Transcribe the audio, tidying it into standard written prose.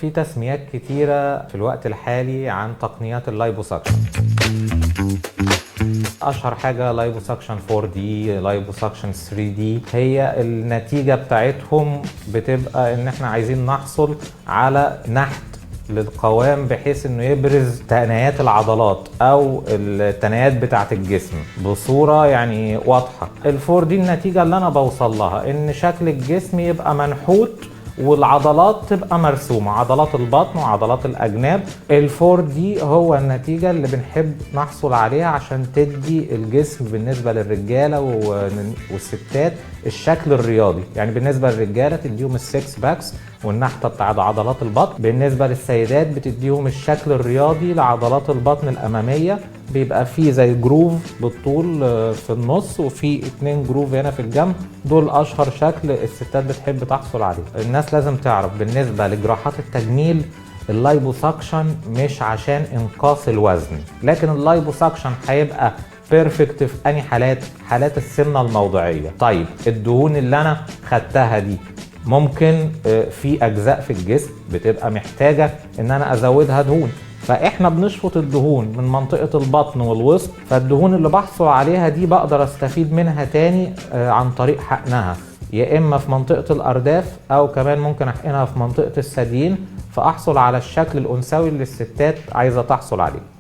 في تسميات كتيرة في الوقت الحالي عن تقنيات اللايبوساكشن. أشهر حاجة لايبوساكشن 4D، لايبوساكشن 3D. هي النتيجة بتاعتهم بتبقى إن إحنا عايزين نحصل على نحت للقوام بحيث إنه يبرز تنايات العضلات أو التنايات بتاعة الجسم بصورة يعني واضحة. ال4D النتيجة اللي أنا بوصل لها إن شكل الجسم يبقى منحوت والعضلات تبقى مرسومة، عضلات البطن وعضلات الأجناب. ال4D هو النتيجة اللي بنحب نحصل عليها عشان تدي الجسم بالنسبة للرجالة والستات الشكل الرياضي. يعني بالنسبة للرجالة تديهم السكس باكس والنحتة بتاعت عضلات البطن، بالنسبة للسيدات بتديهم الشكل الرياضي لعضلات البطن الأمامية، بيبقى فيه زي جروف بالطول في النص وفي 2 جروف هنا في الجنب. دول اشهر شكل الستات بتحب تحصل عليه. الناس لازم تعرف بالنسبة لجراحات التجميل اللايبوساكشن مش عشان انقاص الوزن، لكن اللايبوساكشن هيبقى بيرفكت في انهي حالات السمنة الموضعية. طيب الدهون اللي انا خدتها دي ممكن في اجزاء في الجسم بتبقى محتاجة ان انا ازودها دهون، فاحنا بنشفط الدهون من منطقة البطن والوسط، فالدهون اللي بحصل عليها دي بقدر استفيد منها تاني عن طريق حقنها، يا اما في منطقة الارداف او كمان ممكن احقنها في منطقة الثديين، فاحصل على الشكل الانثوي اللي الستات عايزة تحصل عليه.